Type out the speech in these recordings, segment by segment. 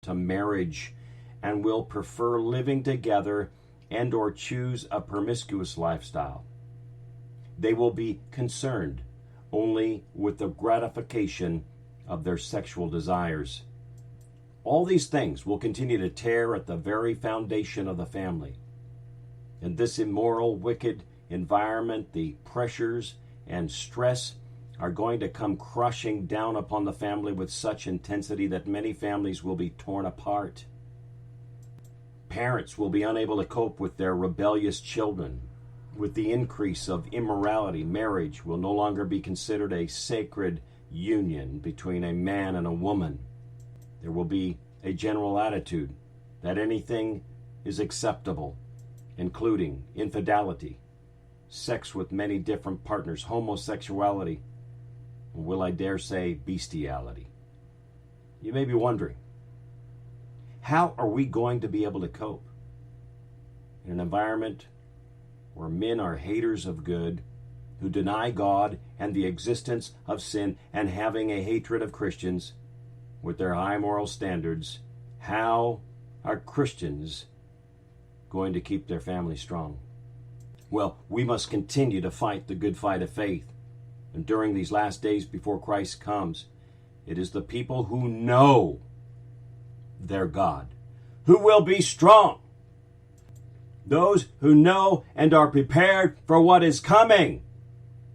to marriage and will prefer living together and or choose a promiscuous lifestyle. They will be concerned only with the gratification of their sexual desires. All these things will continue to tear at the very foundation of the family. In this immoral, wicked environment, the pressures and stress are going to come crushing down upon the family with such intensity that many families will be torn apart. Parents will be unable to cope with their rebellious children. With the increase of immorality, marriage will no longer be considered a sacred union between a man and a woman. There will be a general attitude that anything is acceptable, including infidelity, sex with many different partners, homosexuality, and will I dare say bestiality. You may be wondering, how are we going to be able to cope in an environment where men are haters of good, who deny God and the existence of sin, and having a hatred of Christians with their high moral standards? How are Christians going to keep their family strong? Well, we must continue to fight the good fight of faith. And during these last days before Christ comes, it is the people who know their God who will be strong. Those who know and are prepared for what is coming,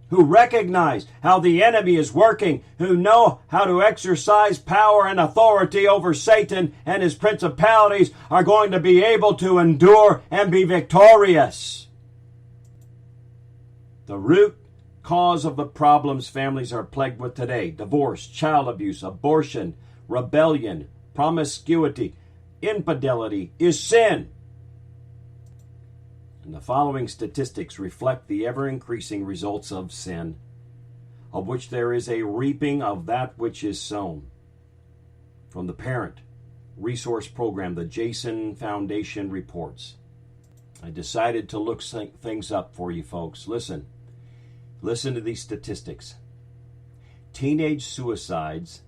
who recognize how the enemy is working, who know how to exercise power and authority over Satan and his principalities, are going to be able to endure and be victorious. The root cause of the problems families are plagued with today: divorce, child abuse, abortion, rebellion, promiscuity, infidelity, is sin. And the following statistics reflect the ever-increasing results of sin, of which there is a reaping of that which is sown. From the Parent Resource Program, the Jason Foundation reports. I decided to look things up for you folks. Listen to these statistics. Teenage suicides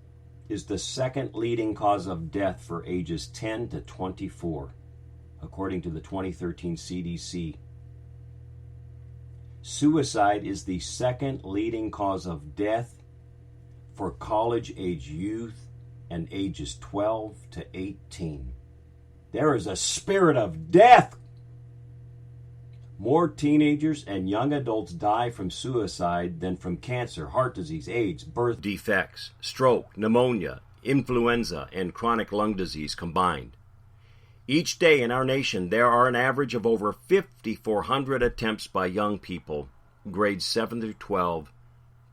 is the second leading cause of death for ages 10 to 24. According to the 2013 CDC. Suicide is the second leading cause of death for college-age youth and ages 12 to 18. There is a spirit of death. More teenagers and young adults die from suicide than from cancer, heart disease, AIDS, birth defects, stroke, pneumonia, influenza, and chronic lung disease combined. Each day in our nation, there are an average of over 5,400 attempts by young people, grades 7 through 12,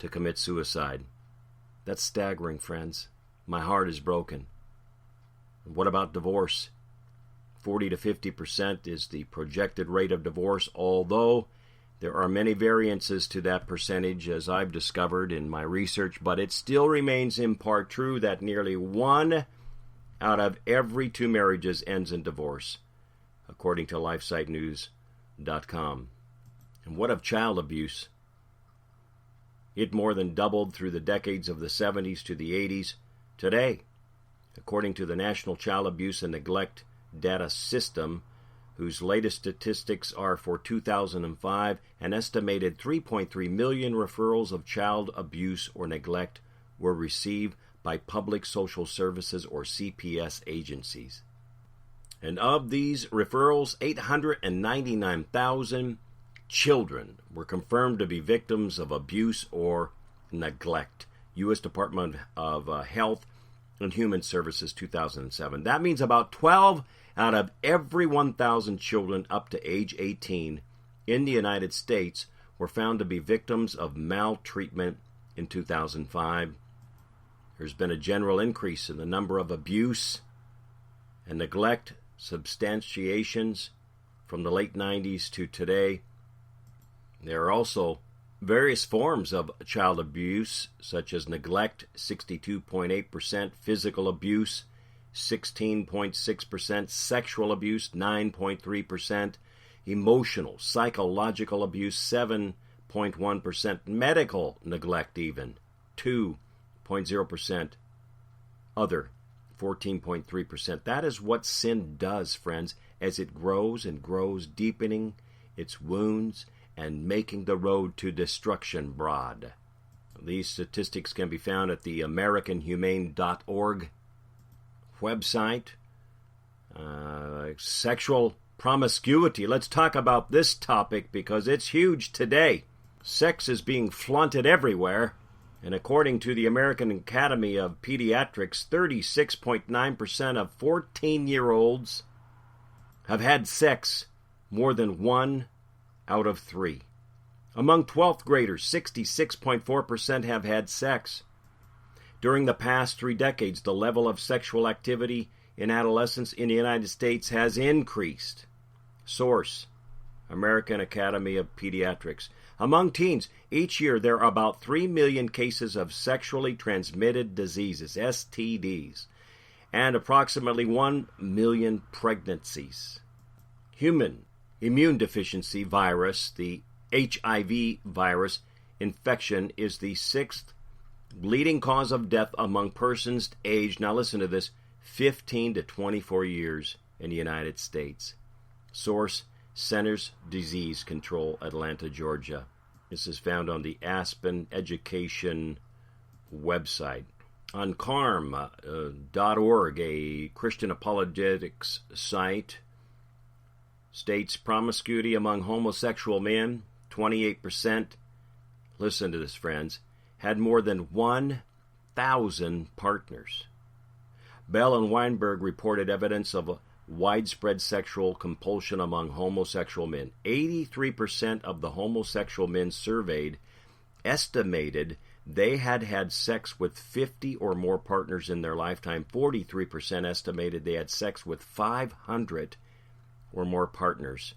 to commit suicide. That's staggering, friends. My heart is broken. What about divorce? 40 to 50% is the projected rate of divorce, although there are many variances to that percentage, as I've discovered in my research, but it still remains in part true that nearly 1 out of every 2 marriages ends in divorce, according to LifeSiteNews.com. And what of child abuse? It more than doubled through the decades of the 70s to the 80s. Today, according to the National Child Abuse and Neglect Data System, whose latest statistics are for 2005, an estimated 3.3 million referrals of child abuse or neglect were received by public social services or CPS agencies. And of these referrals, 899,000 children were confirmed to be victims of abuse or neglect. U.S. Department of Health and Human Services, 2007. That means about 12 out of every 1,000 children up to age 18 in the United States were found to be victims of maltreatment in 2005. There's been a general increase in the number of abuse and neglect substantiations from the late 90s to today. There are also various forms of child abuse, such as neglect, 62.8%, physical abuse, 16.6%, sexual abuse, 9.3%, emotional, psychological abuse, 7.1%, medical neglect even, 2.0%, other, 14.3%. That is what sin does, friends, as it grows and grows, deepening its wounds and making the road to destruction broad. These statistics can be found at the AmericanHumane.org website. Sexual promiscuity. Let's talk about this topic because it's huge today. Sex is being flaunted everywhere, and according to the American Academy of Pediatrics, 36.9% of 14-year-olds have had sex more than 1 out of 3. Among 12th graders, 66.4% have had sex. During the past 3 decades, the level of sexual activity in adolescents in the United States has increased. Source: American Academy of Pediatrics. Among teens, each year there are about 3 million cases of sexually transmitted diseases, STDs, and approximately 1 million pregnancies. Human immune deficiency virus, the HIV virus infection, is the 6th leading cause of death among persons aged, now listen to this, 15 to 24 years in the United States. Source: Centers Disease Control, Atlanta, Georgia. This is found on the Aspen Education website. On carm.org, a Christian apologetics site, states promiscuity among homosexual men, 28%, listen to this, friends, had more than 1,000 partners. Bell and Weinberg reported evidence of widespread sexual compulsion among homosexual men. 83% of the homosexual men surveyed estimated they had had sex with 50 or more partners in their lifetime. 43% estimated they had sex with 500 or more partners.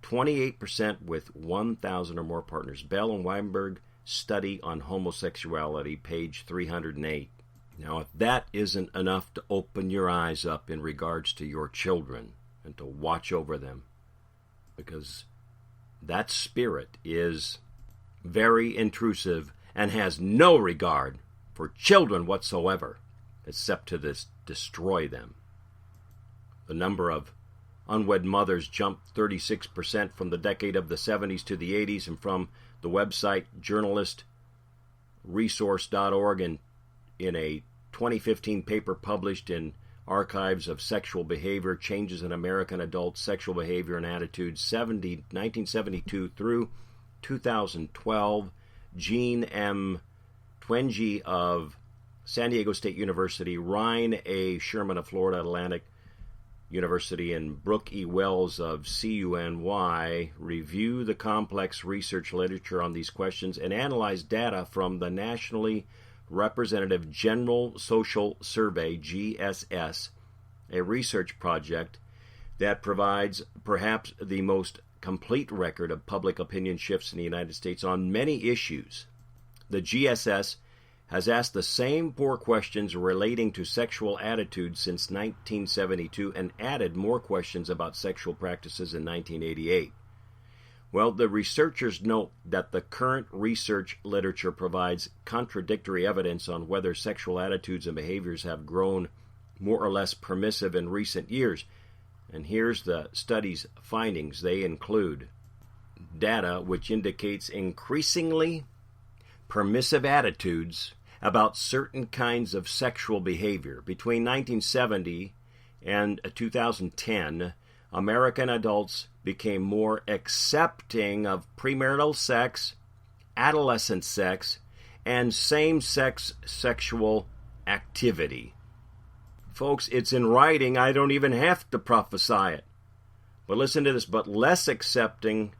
28% with 1,000 or more partners. Bell and Weinberg Study on Homosexuality, page 308. Now, if that isn't enough to open your eyes up in regards to your children and to watch over them, because that spirit is very intrusive and has no regard for children whatsoever, except to destroy them. The number of unwed mothers jumped 36% from the decade of the 70s to the 80s, and from the website journalistresource.org in a 2015 paper published in Archives of Sexual Behavior, Changes in American Adult Sexual Behavior and Attitudes, 1972 through 2012, Jean M. Twenge of San Diego State University, Ryan A. Sherman of Florida Atlantic University, and Brooke E. Wells of CUNY review the complex research literature on these questions and analyze data from the nationally representative General Social Survey, GSS, a research project that provides perhaps the most complete record of public opinion shifts in the United States on many issues. The GSS has asked the same 4 questions relating to sexual attitudes since 1972 and added more questions about sexual practices in 1988. Well, the researchers note that the current research literature provides contradictory evidence on whether sexual attitudes and behaviors have grown more or less permissive in recent years. And here's the study's findings. They include data which indicates increasingly permissive attitudes about certain kinds of sexual behavior. Between 1970 and 2010, American adults became more accepting of premarital sex, adolescent sex, and same-sex sexual activity. Folks, it's in writing. I don't even have to prophesy it. But listen to this, but less accepting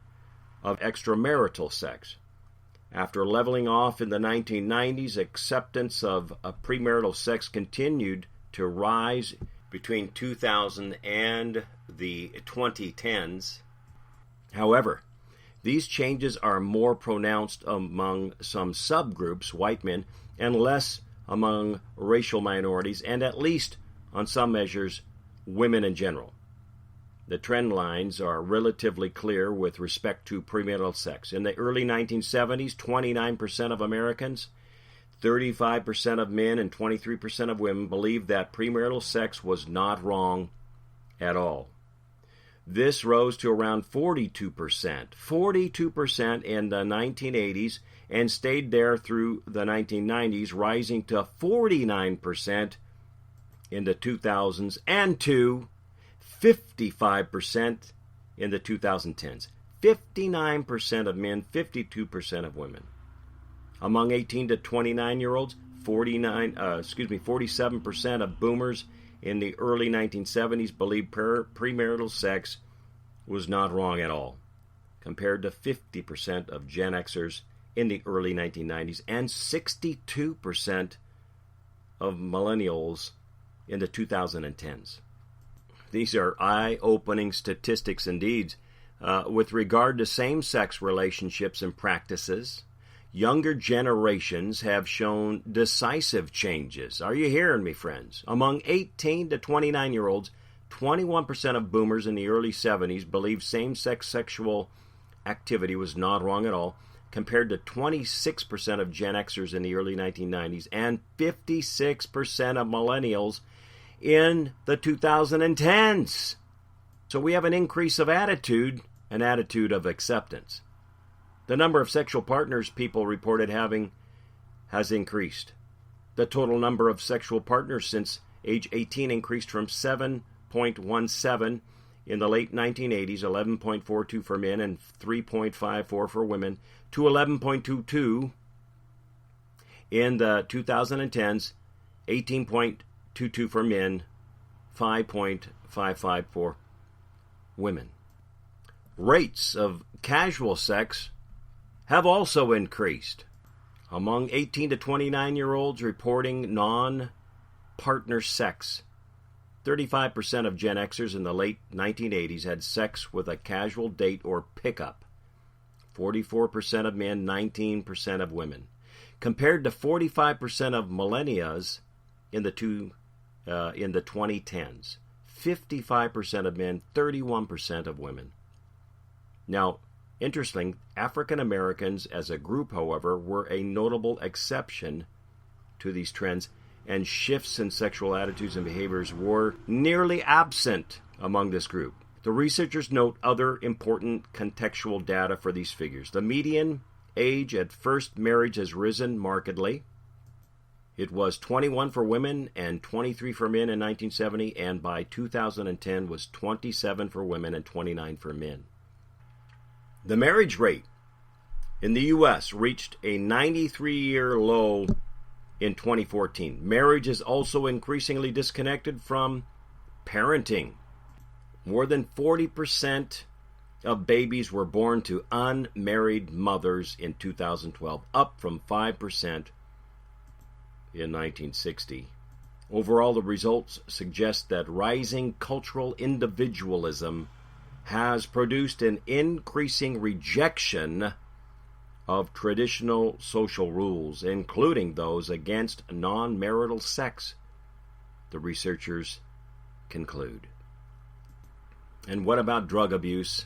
of extramarital sex. After leveling off in the 1990s, acceptance of premarital sex continued to rise between 2000 and the 2010s. However, these changes are more pronounced among some subgroups, white men, and less among racial minorities, and at least, on some measures, women in general. The trend lines are relatively clear with respect to premarital sex. In the early 1970s, 29% of Americans, 35% of men and 23% of women believed that premarital sex was not wrong at all. This rose to around 42% in the 1980s and stayed there through the 1990s, rising to 49% in the 2000s and to 55% in the 2010s. 59% of men, 52% of women. Among 18 to 29-year-olds, 47% of boomers in the early 1970s believed premarital sex was not wrong at all, compared to 50% of Gen Xers in the early 1990s and 62% of millennials in the 2010s. These are eye-opening statistics indeed. With regard to same-sex relationships and practices, younger generations have shown decisive changes. Are you hearing me, friends? Among 18 to 29-year-olds, 21% of boomers in the early 70s believed same-sex sexual activity was not wrong at all, compared to 26% of Gen Xers in the early 1990s and 56% of millennials in the 2010s. So we have an increase of attitude, an attitude of acceptance. The number of sexual partners people reported having has increased. The total number of sexual partners since age 18 increased from 7.17 in the late 1980s, 11.42 for men and 3.54 for women, to 11.22 in the 2010s, 18.22 for men, 5.55 for women. Rates of casual sex have also increased. Among 18 to 29-year-olds reporting non-partner sex, 35% of Gen Xers in the late 1980s had sex with a casual date or pickup. 44% of men, 19% of women, compared to 45% of millennials in the 2010s. 55% of men, 31% of women. Now, interesting, African Americans as a group, however, were a notable exception to these trends, and shifts in sexual attitudes and behaviors were nearly absent among this group. The researchers note other important contextual data for these figures. The median age at first marriage has risen markedly. It was 21 for women and 23 for men in 1970, and by 2010 was 27 for women and 29 for men. The marriage rate in the U.S. reached a 93-year low in 2014. Marriage is also increasingly disconnected from parenting. More than 40% of babies were born to unmarried mothers in 2012, up from 5% in 1960. Overall, the results suggest that rising cultural individualism has produced an increasing rejection of traditional social rules, including those against non-marital sex, the researchers conclude. And what about drug abuse?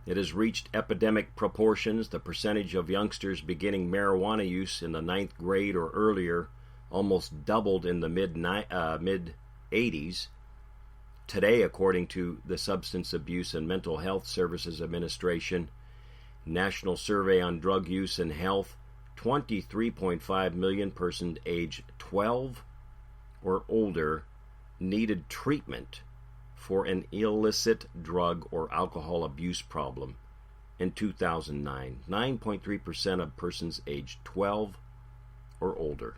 It has reached epidemic proportions. The percentage of youngsters beginning marijuana use in the 9th grade or earlier almost doubled in the mid-80s. Today, according to the Substance Abuse and Mental Health Services Administration National Survey on Drug Use and Health, 23.5 million persons aged 12 or older needed treatment for an illicit drug or alcohol abuse problem in 2009. 9.3% of persons aged 12 or older.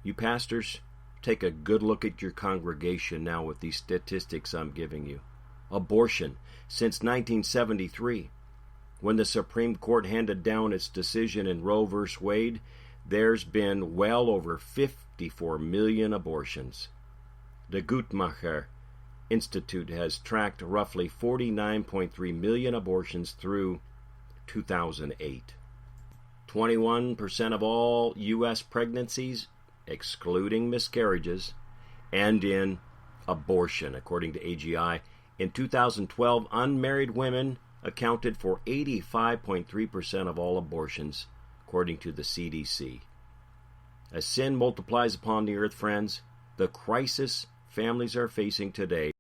You pastors, take a good look at your congregation now with these statistics I'm giving you. Abortion. Since 1973, when the Supreme Court handed down its decision in Roe v. Wade, there's been well over 54 million abortions. The Guttmacher Institute has tracked roughly 49.3 million abortions through 2008. 21% of all U.S. pregnancies, excluding miscarriages, end in abortion, according to AGI. In 2012, unmarried women accounted for 85.3% of all abortions, according to the CDC. As sin multiplies upon the earth, friends, the crisis families are facing today